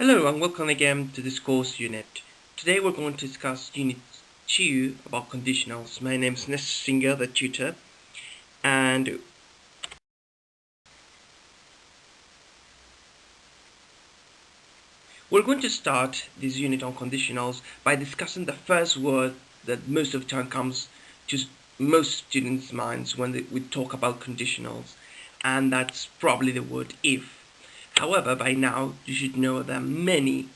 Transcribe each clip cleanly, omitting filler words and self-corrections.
Hello and welcome again to this course unit. Today we're going to discuss Unit 2 about conditionals. My name is Nestor Singer, the tutor, and we're going to start this unit on conditionals by discussing the first word that most of the time comes to most students' minds when we talk about conditionals, and that's probably the word if. However, by now you should know there are many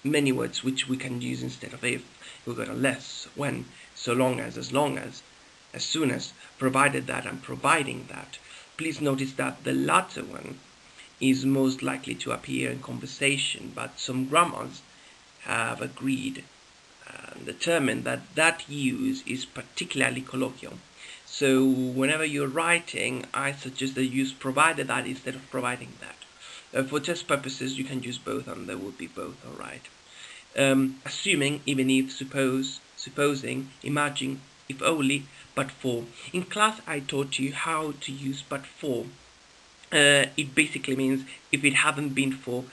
words which we can use instead of if. We've got unless, when, so long as long as soon as, provided that, and providing that. Please notice that the latter one is most likely to appear in conversation, but some grammars have agreed and determined that that use is particularly colloquial. So whenever you're writing, I suggest that you use provided that instead of providing that. For test purposes, you can use both, and there will be both, alright. Assuming, even if, supposing, imagine, if only, but for. In class, I taught you how to use but for. It basically means if it hadn't been for,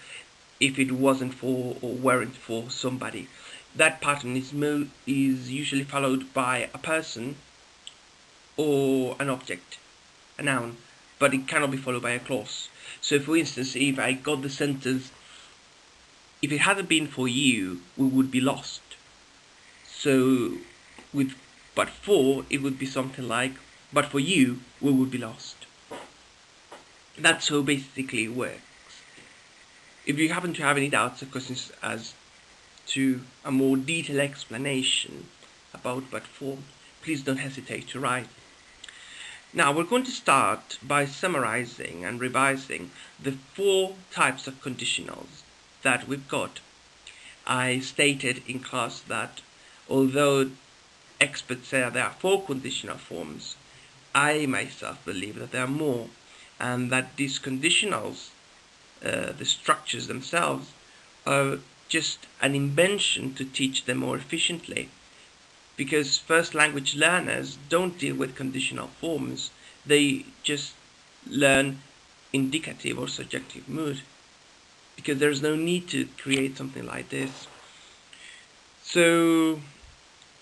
if it wasn't for, or weren't for somebody. That pattern is usually followed by a person or an object, a noun, but it cannot be followed by a clause. So for instance, if I got the sentence, if it hadn't been for you, we would be lost. So with but for, it would be something like, but for you, we would be lost. That's how basically it works. If you happen to have any doubts or questions as to a more detailed explanation about but for, please don't hesitate to write. Now we're going to start by summarizing and revising the 4 types of conditionals that we've got. I stated in class that although experts say there are 4 conditional forms, I myself believe that there are more, and that these conditionals, the structures themselves, are just an invention to teach them more efficiently. Because first language learners don't deal with conditional forms, they just learn indicative or subjective mood, because there's no need to create something like this. So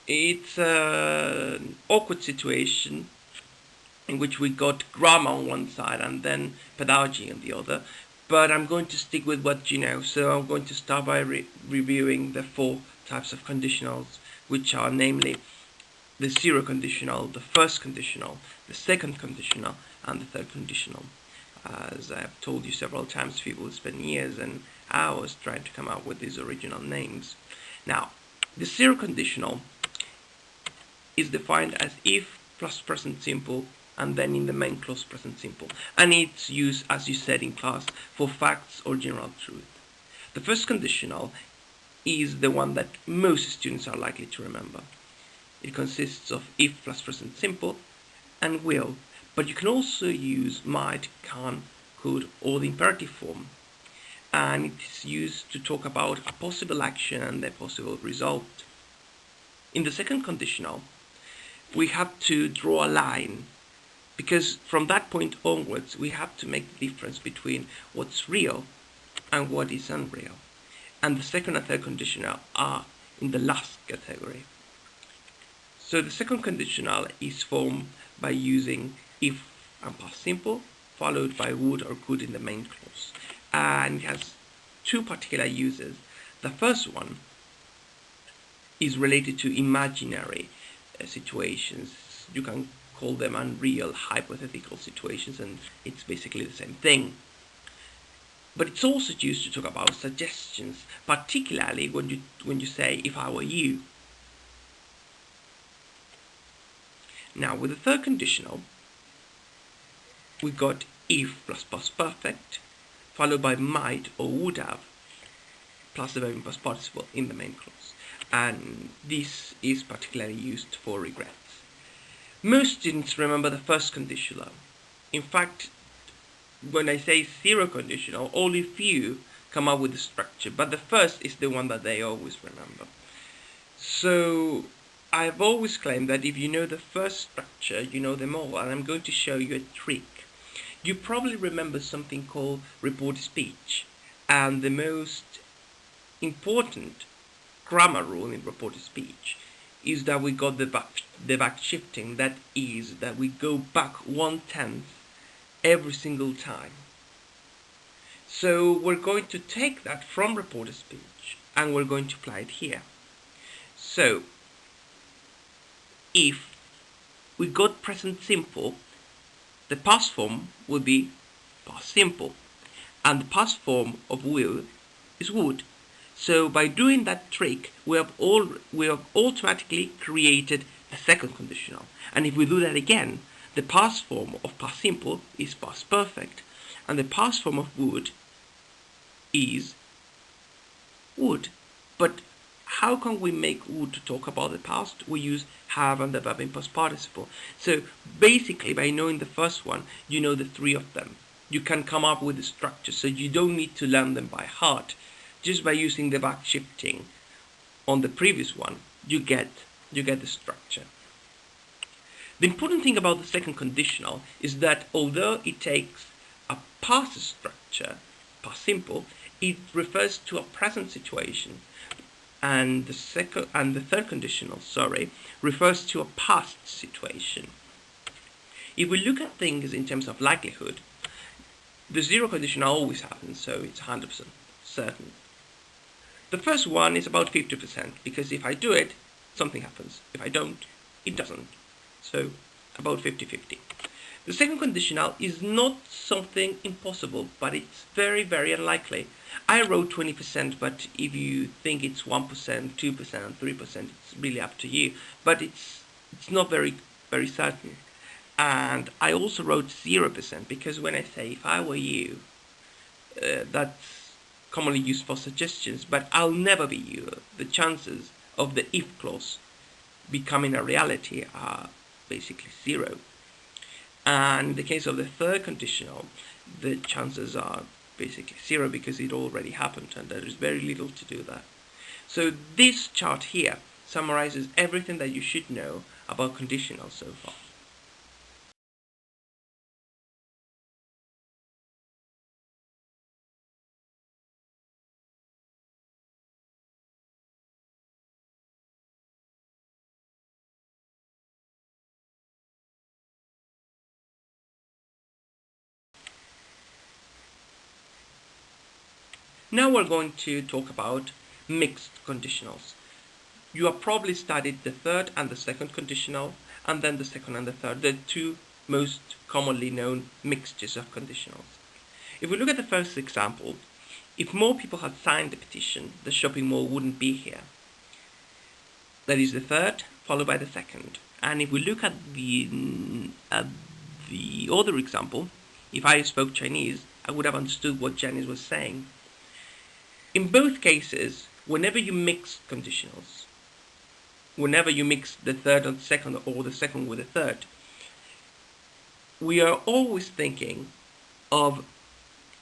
it's an awkward situation in which we got grammar on one side and then pedagogy on the other, but I'm going to stick with what you know. So I'm going to start by reviewing the 4 types of conditionals, which are namely the zero conditional, the first conditional, the second conditional, and the third conditional. As I have told you several times, people spend years and hours trying to come up with these original names. Now, the zero conditional is defined as if plus present simple, and then in the main clause present simple, and it's used, as you said in class, for facts or general truth. The first conditional is the one that most students are likely to remember. It consists of if plus present simple and will, but you can also use might, can, could, or the imperative form, and it is used to talk about a possible action and a possible result. In the second conditional, we have to draw a line, because from that point onwards we have to make the difference between what's real and what is unreal. And the second and third conditional are in the last category. So the second conditional is formed by using if and past simple, followed by would or could in the main clause. And it has 2 particular uses. The first one is related to imaginary situations. You can call them unreal, hypothetical situations, and it's basically the same thing. But it's also used to talk about suggestions, particularly when you say, if I were you. Now, with the third conditional, we got if plus past perfect, followed by might or would have, plus the verb in past participle in the main clause. And this is particularly used for regrets. Most students remember the first conditional. In fact, when I say zero conditional, only few come up with the structure, but the first is the one that they always remember. So I've always claimed that if you know the first structure, you know them all, and I'm going to show you a trick. You probably remember something called reported speech, and the most important grammar rule in reported speech is that we got the back shifting. That is that we go back 1/10 every single time. So we're going to take that from reported speech and we're going to apply it here. So if we got present simple, the past form will be past simple, and the past form of will is would. So by doing that trick, we have automatically created a second conditional. And if we do that again, the past form of past simple is past perfect, and the past form of would is would. But how can we make would to talk about the past? We use have and the verb in past participle. So basically, by knowing the first one, you know the three of them. You can come up with the structure, so you don't need to learn them by heart. Just by using the back shifting on the previous one, you get the structure. The important thing about the second conditional is that although it takes a past structure, past simple, it refers to a present situation, and the third conditional, refers to a past situation. If we look at things in terms of likelihood, the zero conditional always happens, so it's 100% certain. The first one is about 50%, because if I do it, something happens. If I don't, it doesn't. So about 50-50. The second conditional is not something impossible, but it's very, very unlikely. I wrote 20%, but if you think it's 1%, 2%, 3%, it's really up to you. But it's not very, very certain. And I also wrote 0%, because when I say if I were you, that's commonly used for suggestions, but I'll never be you. The chances of the if clause becoming a reality are basically zero. And in the case of the third conditional, the chances are basically zero because it already happened and there is very little to do that. So this chart here summarizes everything that you should know about conditionals so far. Now we're going to talk about mixed conditionals. You have probably studied the third and the second conditional, and then the second and the third, the two most commonly known mixtures of conditionals. If we look at the first example, if more people had signed the petition, the shopping mall wouldn't be here. That is the third, followed by the second. And if we look at the other example, if I spoke Chinese, I would have understood what Janice was saying. In both cases, whenever you mix conditionals, whenever you mix the third and second, or the second with the third, we are always thinking of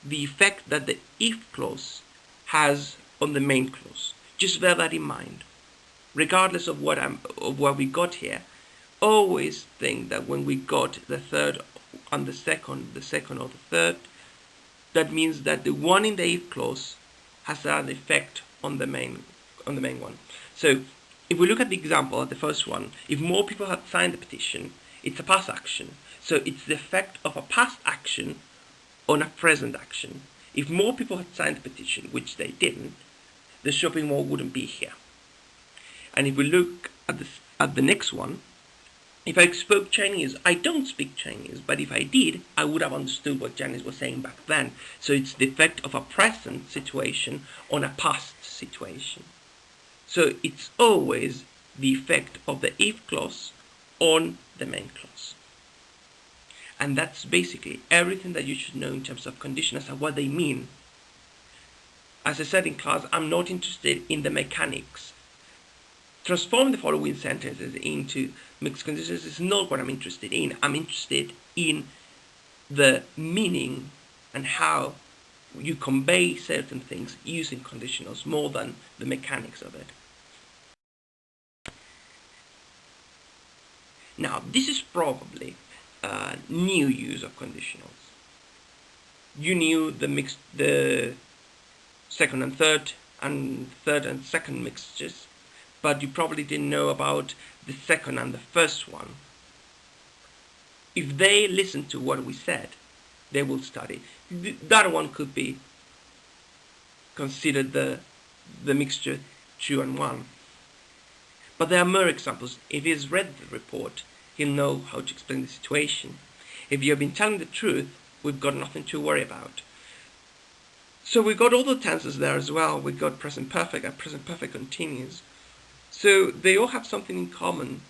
the effect that the if clause has on the main clause. Just bear that in mind. Regardless of what we got here, always think that when we got the third and the second or the third, that means that the one in the if clause has an effect on the main one. So if we look at the example, the first one, if more people had signed the petition, it's a past action. So it's the effect of a past action on a present action. If more people had signed the petition, which they didn't, the shopping mall wouldn't be here. And if we look at the next one, if I spoke Chinese, I don't speak Chinese, but if I did, I would have understood what Janice was saying back then. So it's the effect of a present situation on a past situation. So it's always the effect of the if clause on the main clause. And that's basically everything that you should know in terms of conditionals and what they mean. As I said in class, I'm not interested in the mechanics. Transform the following sentences into mixed conditionals is not what I'm interested in. I'm interested in the meaning and how you convey certain things using conditionals more than the mechanics of it. Now, this is probably a new use of conditionals. You knew the second and third and third and second mixtures, but you probably didn't know about the second and the first one. If they listen to what we said, they will study. That one could be considered the mixture 2 and 1. But there are more examples. If he's read the report, he'll know how to explain the situation. If you have been telling the truth, we've got nothing to worry about. So we got all the tenses there as well. We got present perfect and present perfect continuous. So they all have something in common.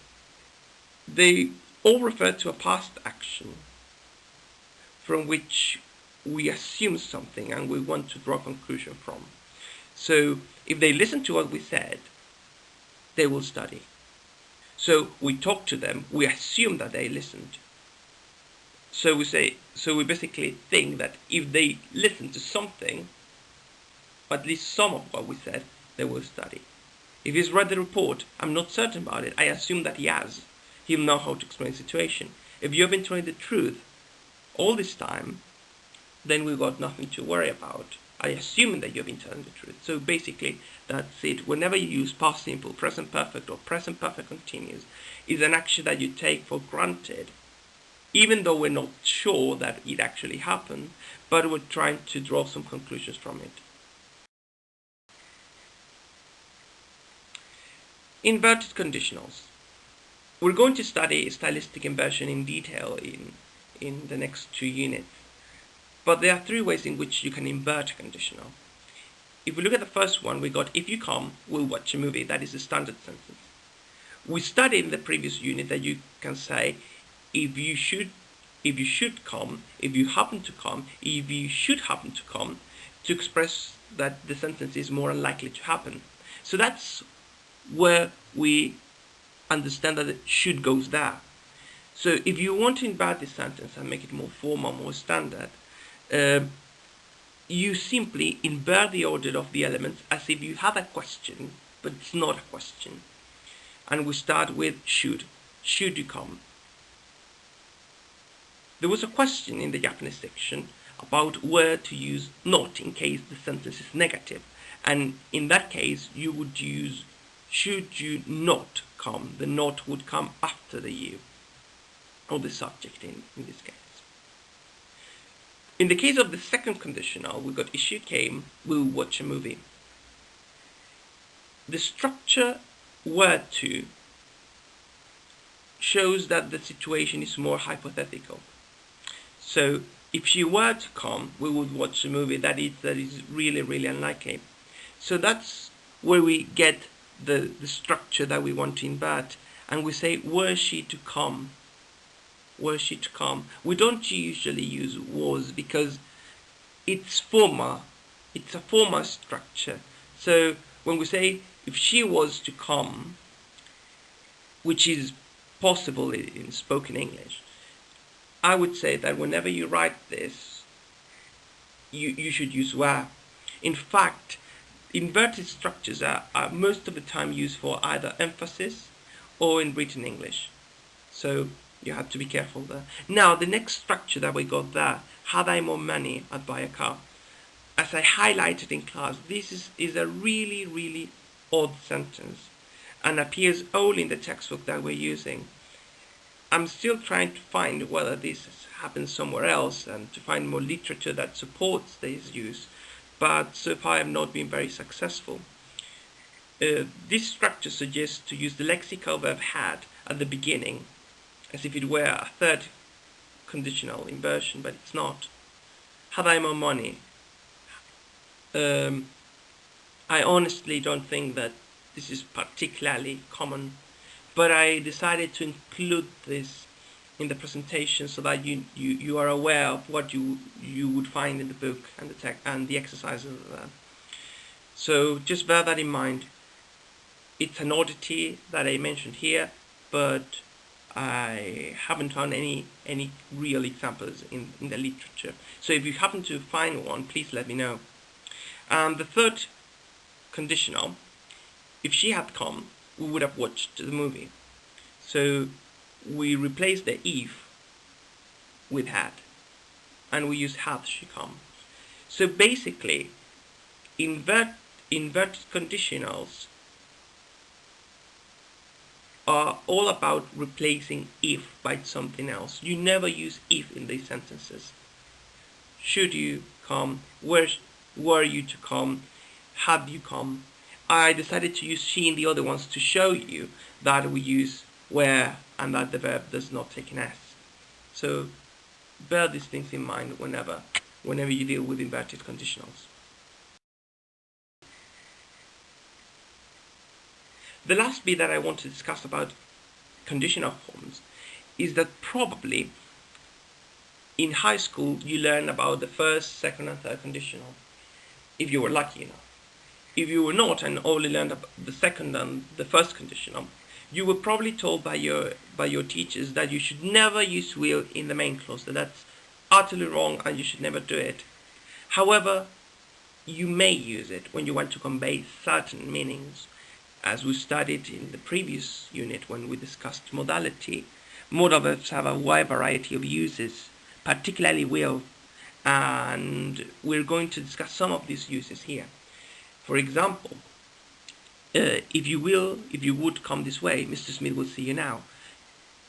They all refer to a past action from which we assume something and we want to draw a conclusion from. So if they listen to what we said, they will study. So we talk to them, we assume that they listened. So we basically think that if they listen to something, at least some of what we said, they will study. If he's read the report, I'm not certain about it. I assume that he has. He'll know how to explain the situation. If you've been telling the truth all this time, then we've got nothing to worry about. I assume that you've been telling the truth. So basically, that's it. Whenever you use past simple, present perfect, or present perfect continuous, is an action that you take for granted, even though we're not sure that it actually happened, but we're trying to draw some conclusions from it. Inverted conditionals. We're going to study stylistic inversion in detail in the next 2 units. But there are 3 ways in which you can invert a conditional. If we look at the first one, we got if you come, we'll watch a movie. That is a standard sentence. We studied in the previous unit that you can say if you should come, if you happen to come, if you should happen to come, to express that the sentence is more unlikely to happen. So that's where we understand that it should goes there. So if you want to invert this sentence and make it more formal, more standard, you simply invert the order of the elements as if you have a question, but it's not a question. And we start with should. Should you come? There was a question in the Japanese section about where to use not in case the sentence is negative. And in that case, you would use should you not come. The not would come after the you, or the subject in this case. In the case of the second conditional, we got if you came, we'll watch a movie. The structure were to shows that the situation is more hypothetical. So if she were to come, we would watch a movie. That is really, really unlikely. So that's where we get the structure that we want to invert. And we say, were she to come? Were she to come? We don't usually use was because it's formal. It's a formal structure. So when we say if she was to come, which is possible in spoken English, I would say that whenever you write this, you should use were. In fact, inverted structures are most of the time used for either emphasis or in written English. So you have to be careful there. Now, the next structure that we got there, had I more money, I'd buy a car. As I highlighted in class, this is a really, really odd sentence and appears only in the textbook that we're using. I'm still trying to find whether this happens somewhere else and to find more literature that supports this use, but so far I have not been very successful. This structure suggests to use the lexical verb had at the beginning, as if it were a third conditional inversion, but it's not. Had I more money? I honestly don't think that this is particularly common, but I decided to include this in the presentation so that you are aware of what you would find in the book and the text and the exercises there. So just bear that in mind. It's an oddity that I mentioned here, but I haven't found any real examples in the literature. So if you happen to find one, please let me know. The third conditional, if she had come, we would have watched the movie. So we replace the if with had, and we use had she come. So basically, invert Inverted conditionals are all about replacing if by something else. You never use if in these sentences. Should you come? Where were you to come? Have you come? I decided to use she in the other ones to show you that we use where and that the verb does not take an S. So bear these things in mind whenever you deal with inverted conditionals. The last bit that I want to discuss about conditional forms is that probably in high school you learn about the first, second, and third conditional, if you were lucky enough. If you were not and only learned about the second and the first conditional, you were probably told by your teachers that you should never use will in the main clause, that that's utterly wrong and you should never do it. However, you may use it when you want to convey certain meanings. As we studied in the previous unit when we discussed modality, modal verbs have a wide variety of uses, particularly will, and we're going to discuss some of these uses here. For example, if you would come this way, Mr. Smith will see you now.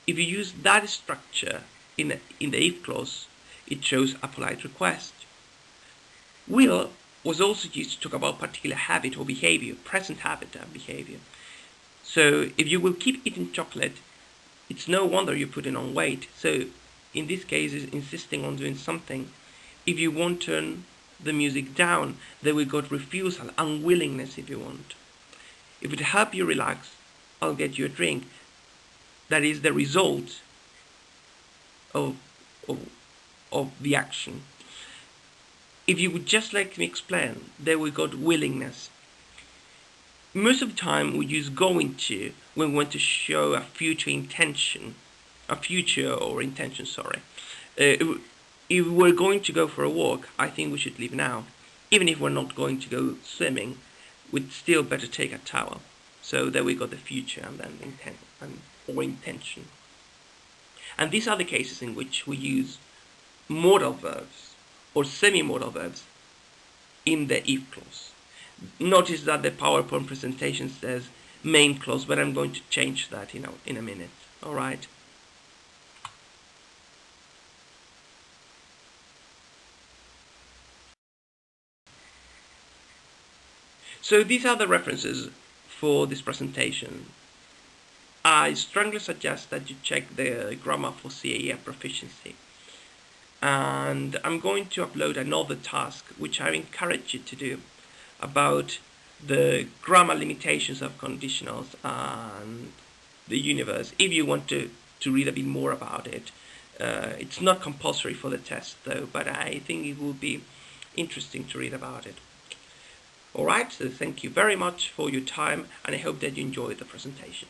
If you use that structure in the if clause, it shows a polite request. Will was also used to talk about particular habit or behavior, present habit and behavior. So if you will keep eating chocolate, it's no wonder you're putting on weight. So in this case, is insisting on doing something. If you won't turn the music down, then we got refusal, unwillingness if you want. If it help you relax, I'll get you a drink. That is the result of the action. If you would just let me explain, there we got willingness. Most of the time we use going to when we want to show a future intention, sorry. If we're going to go for a walk, I think we should leave now. Even if we're not going to go swimming, we'd still better take a towel. So there we got the future and then intention. And these are the cases in which we use modal verbs or semi-modal verbs in the if clause. Notice that the PowerPoint presentation says main clause, but I'm going to change that in a minute. All right. So these are the references for this presentation. I strongly suggest that you check the grammar for CAE proficiency. And I'm going to upload another task, which I encourage you to do, about the grammar limitations of conditionals and the universe, if you want to read a bit more about it. It's not compulsory for the test, though, but I think it will be interesting to read about it. Alright, so thank you very much for your time, and I hope that you enjoyed the presentation.